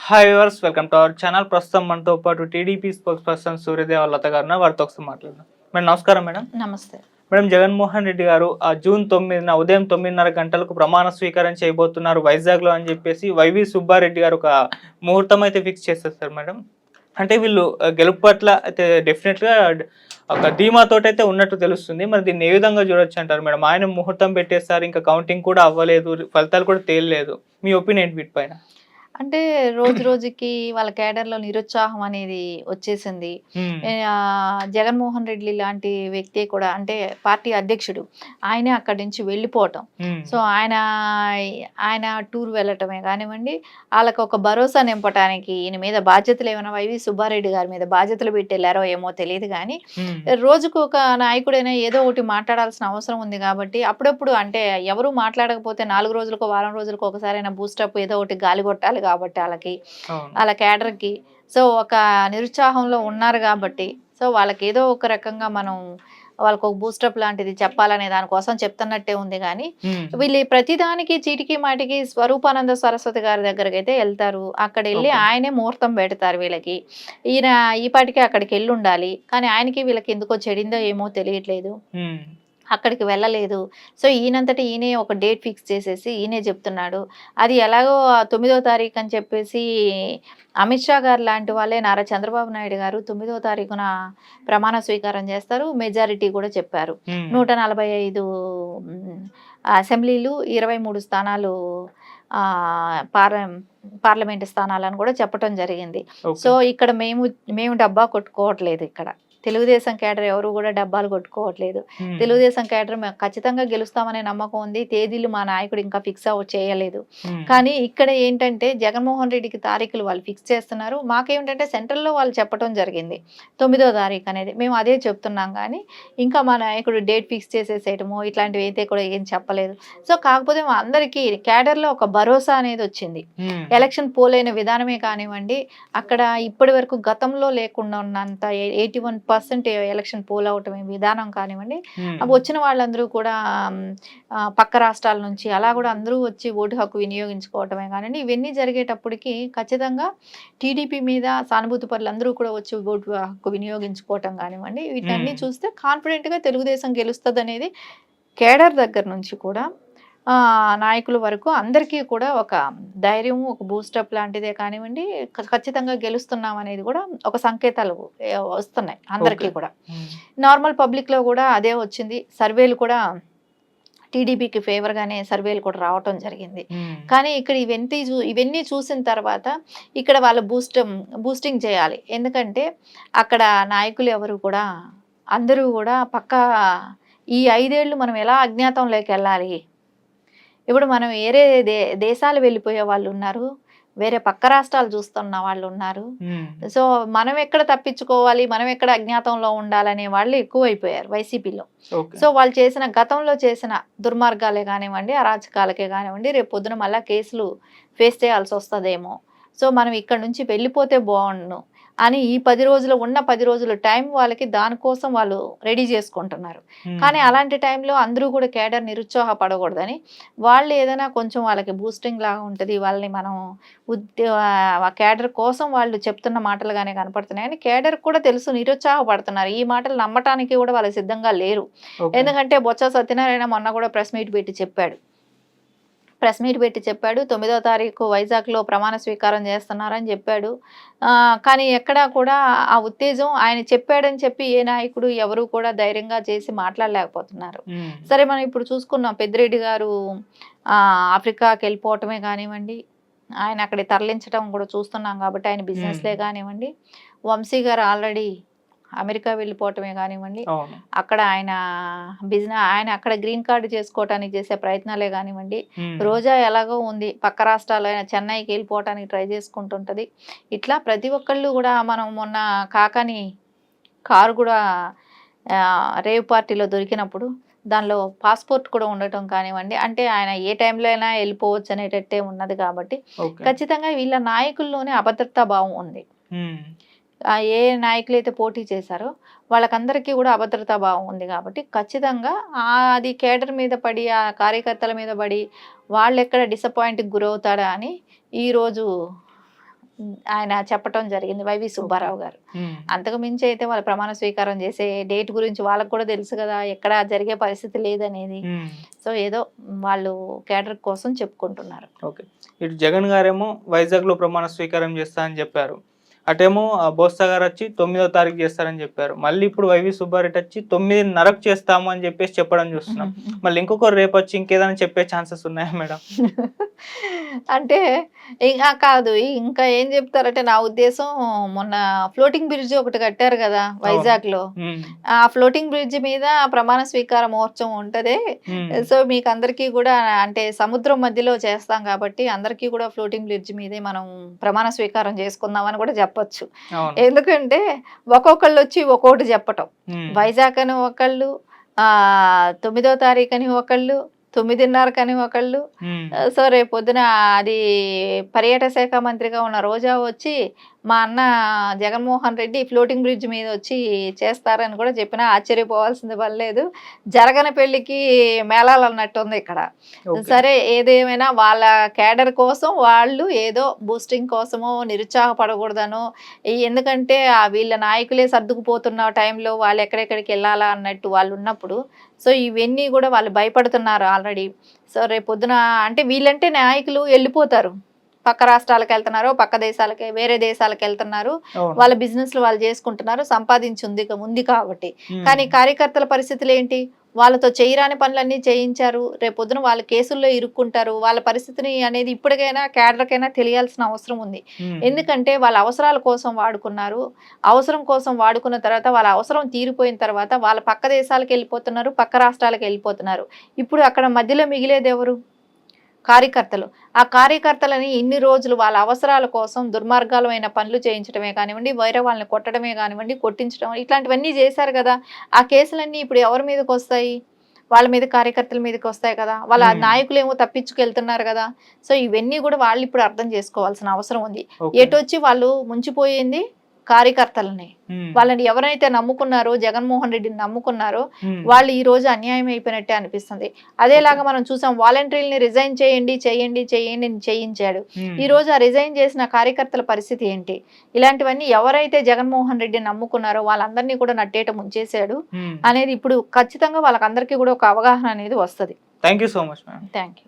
Hi viewers, welcome to our channel. ప్రస్తుతం మనతో పాటు టీడీపీ స్పోక్స్ పర్సన్ సూర్యదేవ లత గారు ఉన్నారు. వారితో ఒకసారి మాట్లాడదాం. మేడం నమస్కారం. మేడం నమస్తే. మేడం జగన్మోహన్ రెడ్డి గారు జూన్ 9న ఉదయం 9:30 గంటలకు ప్రమాణ స్వీకారం చేయబోతున్నారు వైజాగ్లో అని చెప్పేసి వైవి సుబ్బారెడ్డి గారు ఒక ముహూర్తం అయితే ఫిక్స్ చేసేస్తారు. మేడం అంటే వీళ్ళు గెలుపు పట్ల అయితే డెఫినెట్గా ఒక ధీమాతోటి అయితే ఉన్నట్టు తెలుస్తుంది. మరి దీన్ని ఏ విధంగా చూడొచ్చు అంటారు మేడం? ఆయన ముహూర్తం పెట్టేస్తారు, ఇంకా కౌంటింగ్ కూడా అవ్వలేదు, ఫలితాలు కూడా తేలలేదు. మీ ఒపీనియన్ వీటిపైన? అంటే రోజు రోజుకి వాళ్ళ కేడర్‌లో నిరుత్సాహం అనేది వచ్చేసింది. హ్మ్. జగన్మోహన్ రెడ్డి లాంటి వ్యక్తి కూడా అంటే పార్టీ అధ్యక్షుడు. ఆయనే అక్కడి నుంచి వెళ్ళిపోవటం. హ్మ్. సో, ఆయన టూర్ వెళ్ళటమే కానివ్వండి, ఆళ్ళకొక భరోసా నింపటానికి ఈయన మీద బాధ్యతలు ఏమైనా వైవి సుబ్బారెడ్డి గారి మీద బాధ్యతలు పెట్టెళ్లారో ఏమో తెలీదు గానీ, హ్మ్. రోజుకు ఒక నాయకుడైనా ఏదో ఒకటి మాట్లాడాల్సిన అవసరం ఉంది కాబట్టి, అప్పుడప్పుడు అంటే ఎవరు మాట్లాడకపోతే 4 రోజులకో, వారం రోజులకో ఒకసారైనా బూస్టప్ ఏదో ఒకటి గాలి కొట్టాలి కాబట్టి అవును. ఆళ్ళ క్యాడర్‌కి. సో, ఒక నిరుత్సాహంలో ఉన్నారు గాబట్టి, సో, వాళ్ళకేదో ఒక రకంగా మనం వాళ్ళకొక బూస్టప్ లాంటిది చెప్పాలనే దానికోసం చెప్తున్నట్టే ఉంది గానీ, హ్మ్. వీళ్ళు ప్రతిదానికి చీటికి మాటికి స్వరూపానంద సరస్వతి గారి దగ్గరకైతే ఎళ్తారు. అక్కడెళ్లి ఓకే. ఆయనే ముహూర్తం పెడతారు వీళ్ళకి. ఈయన ఈ పాటికే అక్కడికెళ్ళుండాలి. కానీ ఆయనకి వీళ్ళకి ఎందుకో చెడిందో ఏమో తెలియట్లేదు. హ్మ్. అక్కడికి వెళ్ళలేదు. సో, ఈయనంతట ఈయనే ఒక డేట్ ఫిక్స్ చేసేసి ఈయనే చెప్తున్నాడు. అది ఎలాగో 9వ తారీఖు అని చెప్పేసి అమిత్ షా గారు లాంటి వాళ్ళే నారా చంద్రబాబు నాయుడు గారు 9వ తారీఖున ప్రమాణ స్వీకారం చేస్తారు. మెజారిటీ కూడా చెప్పారు. హ్మ్. 145 హ్మ్, అసెంబ్లీలు, 23 స్థానాలు ఆహ్, పార్లమెంట్ స్థానాలని కూడా చెప్పటం జరిగింది. ఓకే. సో, ఇక్కడ మేము డబ్బా కొట్టుకోవట్లేదు ఇక్కడ. తెలుగుదేశం కేడర్ ఎవరు కూడా డబ్బాలు కొట్టుకోవట్లేదు. హ్మ్. తెలుగుదేశం కేడర్ మేము ఖచ్చితంగా గెలుస్తామనే నమ్మకం ఉంది. తేదీలు మా నాయకుడు ఇంకా ఫిక్స్ చేయలేదు. హ్మ్. కానీ ఇక్కడ ఏంటంటే జగన్మోహన్ రెడ్డికి తారీఖులు వాళ్ళు ఫిక్స్ చేస్తున్నారు. మాకేమిటంటే సెంట్రల్‌లో వాళ్ళు చెప్పటం జరిగింది. 9వ తారీఖు అనేది. మేము అదే చెప్తున్నాం గానీ, ఇంకా మా నాయకుడు డేట్ ఫిక్స్ చేసేసేయటమో ఇట్లాంటివి అయితే కూడా ఏం చెప్పలేదు. సో, కాకపోతే మా అందరికీ కేడర్‌లో ఒక భరోసా అనేదొచ్చింది. హ్మ్. ఎలక్షన్ పోలైన విధానమే కానివ్వండి, అక్కడ ఇప్పటి వరకు గతంలో లేకుండా ఉన్నంత 81% ఎలక్షన్ పోల్ అవటమే విధానం కానివ్వండి, హ్మ్. వచ్చిన వాళ్ళందరూ కూడా హ్మ్, పక్క రాష్ట్రాల నుంచి అలా కూడా అందరూ వచ్చి ఓటు హక్కు వినియోగించుకోవటమే కానివ్వండి, ఇవన్నీ జరిగేటప్పటికి ఖచ్చితంగా టీడీపీ మీద సానుభూతి పరులందరూ కూడా వచ్చి ఓటు హక్కు వినియోగించుకోవటం కానివ్వండి, వీటన్నీ హ్మ్. చూస్తే కాన్ఫిడెంట్‌గా తెలుగుదేశం గెలుస్తదనేది కేడర్ దగ్గర నుంచి కూడా నాయకుల వరకు అందరికీ కూడా ఒక ధైర్యం, ఒక బూస్టప్ లాంటిదే కానివ్వండి, ఖచ్చితంగా గెలుస్తున్నాం అనేది కూడా ఒక సంకేతాలు వస్తున్నాయి ఓకే. అందరికీ కూడా. హ్మ్. నార్మల్ పబ్లిక్‌లో కూడా అదే వచ్చింది. సర్వేలు కూడా టీడీపీకి ఫేవర్‌గానే సర్వేలు కూడా రావటం జరిగింది. హ్మ్. కానీ ఇక్కడ ఇవన్నీ చూసిన తర్వాత ఇక్కడ వాళ్ళు బూస్టింగ్ చేయాలి. ఎందుకంటే అక్కడ నాయకులు ఎవరు కూడా అందరూ కూడా పక్కా ఈ 5 ఏళ్ళు మనం ఎలా అజ్ఞాతంలోకెళ్ళాలి? ఇప్పుడు మనం వేరే దేశాలు వెళ్ళిపోయే వాళ్ళున్నారు. వేరే పక్క రాష్ట్రాలు చూస్తున్న వాళ్ళున్నారు. హ్మ్. సో, మనం ఎక్కడ తప్పించుకోవాలి, మనం ఎక్కడ అజ్ఞాతంలో ఉండాలనే వాళ్ళు ఎక్కువైపోయారు వైసీపీలో. ఓకే. సో, వాళ్ళు గతంలో చేసిన దుర్మార్గాలే గానివ్వండి, అరాచకాలకే గానివ్వండి, రేపు పొద్దున మళ్ళా కేసులు ఫేస్ చేయాల్సొస్తదేమో. సో, మనం ఇక్కడి నుంచి వెళ్ళిపోతే బావుండును అని ఈ 10 రోజులు ఉన్న 10 రోజులు టైం వాళ్ళకి దానికోసం వాళ్ళు రెడీ చేసుకుంటున్నారు. హ్మ్. కానీ అలాంటి టైంలో అందరూ కూడా కేడర్ నిరుత్సాహపడకూడదని వాళ్ళు ఏదైనా కొంచెం వాళ్ళకి బూస్టింగ్ లాగా ఉంటది. వాళ్ళని మనం కేడర్ కోసం వాళ్ళు చెప్తున్న మాటలుగానే కనపడుతున్నాయి. కానీ కేడర్‌కి కూడా తెలుసు నిరుత్సాహపడుతున్నారు. ఈ మాటలు నమ్మటానికి కూడా వాళ్ళు సిద్ధంగా లేరు. ఓకే. ఎందుకంటే బొత్స సత్యనారాయణ మొన్న కూడా ప్రెస్ మీట్ పెట్టి చెప్పాడు. 9వ తారీఖు వైజాగ్‌లో ప్రమాణ స్వీకారం చేస్తున్నారని చెప్పాడు. కానీ ఎక్కడా కూడా ఆ ఉత్తేజం ఆయన చెప్పాడని చెప్పి ఏ నాయకుడు ఎవరు కూడా ధైర్యంగా చేసి మాట్లాడలేకపోతున్నారు. హ్మ్. సరే మనం ఇప్పుడు చూసుకున్నాం పెద్దిరెడ్డి గారు ఆఫ్రికాకెళ్ళిపోవటమే కానివ్వండి, ఆయన అక్కడికి తరలించడం కూడా చూస్తున్నాం కాబట్టి ఆయన హ్మ్. బిజినెస్‌లే కానివ్వండి, వంశీ గారు ఆల్రెడీ అమెరికా వెళ్ళిపోవటమే కానివ్వండి, అవును. అక్కడ ఆయన అక్కడ గ్రీన్ కార్డ్ చేసుకోవటానికి చేసే ప్రయత్నాలే గానివ్వండి, హ్మ్. రోజా ఎలాగో ఉంది పక్క రాష్ట్రాలైన చెన్నైకి వెళ్ళిపోవటానికి ట్రై చేసుకుంటుంటది. ఇట్లా ప్రతి ఒక్కళ్ళు కూడా మనం మొన్న కాకాని కారు కూడా రేవ్ పార్టీలో దొరికినప్పుడు దానిలో పాస్‌పోర్ట్ కూడా ఉండటం కానివ్వండి, అంటే ఆయన ఏ టైంలో అయినా వెళ్ళిపోవచ్చు అనేటట్టే ఉన్నది కాబట్టి, ఓకే. ఖచ్చితంగా వీళ్ళ నాయకుల్లోనే అభద్రతా భావం ఉంది. హ్మ్. ఏ నాయకులైతే పోటీ చేశారో వాళ్ళకందరికీ కూడా అభద్రతా భావం ఉంది కాబట్టి ఖచ్చితంగా అది కేడర్ మీద పడి, ఆ కార్యకర్తల మీద పడి వాళ్ళెక్కడ డిసప్పాయింట్‌కి గురవుతాడా అని ఈరోజు ఆయన చెప్పటం జరిగింది, వైవి సుబ్బారావు గారు. ఉమ్. అంతకు మించి అయితే వాళ్ళు ప్రమాణ స్వీకారం చేసే డేట్ గురించి వాళ్ళకు కూడా తెలుసు కదా, ఎక్కడ జరిగే పరిస్థితి లేదనేది. ఉమ్. సో ఏదో వాళ్ళు కేడర్ కోసం చెప్పుకుంటున్నారు. ఓకే. ఇటు జగన్ గారేమో వైజాగ్ లో ప్రమాణ స్వీకారం చేస్తా అని చెప్పారు. అటేమో బోస్తా గారు వచ్చి 9వ తారీఖు చేస్తారని చెప్పారు. మళ్ళీ ఇప్పుడు వైవి సుబ్బారెడ్డి వచ్చి 9:30కు చేస్తాము అని చెప్పేసి చెప్పడం చూస్తున్నాం. మళ్ళీ ఇంకొకరు రేపు వచ్చి ఇంకేదైనా చెప్పే ఛాన్సెస్ ఉన్నాయా మేడం? అంటే ఇంకా కాదు, ఇంకా ఏం చెప్తారంటే నా ఉద్దేశం, మొన్న ఫ్లోటింగ్ బ్రిడ్జ్ ఒకటి కట్టారు కదా వైజాగ్ లో, ఉమ్. ఆ ఫ్లోటింగ్ బ్రిడ్జ్ మీద ప్రమాణ స్వీకార మహోత్సవం ఉంటది. ఉమ్. సో మీకు అందరికీ కూడా, అంటే సముద్రం మధ్యలో చేస్తాం కాబట్టి అందరికీ కూడా ఫ్లోటింగ్ బ్రిడ్జ్ మీదే మనం ప్రమాణ స్వీకారం చేసుకుందాం అని కూడా చెప్పొచ్చు. అవును. ఎందుకంటే ఒక్కొక్కళ్ళు వచ్చి ఒక్కొక్కటి చెప్పటం, ఉమ్. వైజాగ్ అని ఒకళ్ళు, 9వ తారీఖు అని ఒకళ్ళు, 9:30 ఒకళ్ళు. ఉమ్. సో రేపు పొద్దున అది పర్యాటక శాఖ మంత్రిగా ఉన్న రోజా వచ్చి మా అన్న జగన్మోహన్ రెడ్డి ఫ్లోటింగ్ బ్రిడ్జ్ మీద వచ్చి చేస్తారని కూడా చెప్పినా ఆశ్చర్యపోవాల్సింది పనిలేదు. జరగని పెళ్లికి మేళాలు అన్నట్టు ఉంది ఇక్కడ. ఓకే. సరే ఏదేమైనా వాళ్ళ కేడర్ కోసం వాళ్ళు ఏదో బూస్టింగ్ కోసమో నిరుత్సాహపడకూడదనో, ఎందుకంటే వీళ్ళ నాయకులే సర్దుకుపోతున్న టైంలో వాళ్ళు ఎక్కడెక్కడికి వెళ్ళాలా అన్నట్టు వాళ్ళు ఉన్నప్పుడు, సో ఇవన్నీ కూడా వాళ్ళు భయపడుతున్నారు ఆల్రెడీ. సో రేపు పొద్దున అంటే వీళ్ళంటే నాయకులు వెళ్ళిపోతారు, పక్క రాష్ట్రాలకు వెళ్తున్నారు, పక్క దేశాలకి, వేరే దేశాలకు వెళ్తున్నారు, అవును. వాళ్ళ బిజినెస్లు వాళ్ళు చేసుకుంటున్నారు, ఉంది కాబట్టి. కానీ కార్యకర్తల పరిస్థితులు ఏంటి? వాళ్ళతో చేయరాని పనులన్నీ చేయించారు, రేపొద్దున వాళ్ళ కేసుల్లో ఇరుక్కుంటారు. వాళ్ళ పరిస్థితిని అనేది ఇప్పటికైనా కేడర్కైనా తెలియాల్సిన అవసరం ఉంది. ఉమ్. ఎందుకంటే వాళ్ళ అవసరాల కోసం వాడుకున్నారు, అవసరం కోసం వాడుకున్న తర్వాత వాళ్ళ అవసరం తీరిపోయిన తర్వాత వాళ్ళ పక్క దేశాలకు వెళ్ళిపోతున్నారు, పక్క రాష్ట్రాలకు వెళ్ళిపోతున్నారు. ఇప్పుడు అక్కడ మధ్యలో మిగిలేది ఎవరు? కార్యకర్తలు. ఆ కార్యకర్తలని ఇన్ని రోజులు వాళ్ళ అవసరాల కోసం దుర్మార్గాలమైన పనులు చేయించడమే కానివ్వండి, వేరే వాళ్ళని కొట్టడమే కానివ్వండి, కొట్టించడం, ఇట్లాంటివన్నీ చేశారు కదా. ఆ కేసులన్నీ ఇప్పుడు ఎవరి మీదకి వస్తాయి? వాళ్ళ మీద, కార్యకర్తల మీదకి వస్తాయి కదా. వాళ్ళ నాయకులు ఏమో తప్పించుకెళ్తున్నారు కదా. సో ఇవన్నీ కూడా వాళ్ళు ఇప్పుడు అర్థం చేసుకోవాల్సిన అవసరం ఉంది. ఎటొచ్చి వాళ్ళు ముంచిపోయింది కార్యకర్తలని. వాళ్ళని ఎవరైతే నమ్ముకున్నారో, జగన్మోహన్ రెడ్డిని నమ్ముకున్నారో, వాళ్ళు ఈ రోజు అన్యాయం అయిపోయినట్టే అనిపిస్తుంది. అదేలాగా మనం చూసాం, వాలంటీర్ని రిజైన్ చేయండి చేయండి చేయండి చేయించాడు. ఈ రోజు ఆ రిజైన్ చేసిన కార్యకర్తల పరిస్థితి ఏంటి? ఇలాంటివన్నీ ఎవరైతే జగన్మోహన్ రెడ్డిని నమ్ముకున్నారో వాళ్ళందరినీ కూడా నట్టేట ముంచేశాడు అనేది ఇప్పుడు ఖచ్చితంగా వాళ్ళకందరికీ కూడా ఒక అవగాహన అనేది వస్తుంది. Thank you so much madam. Thank you.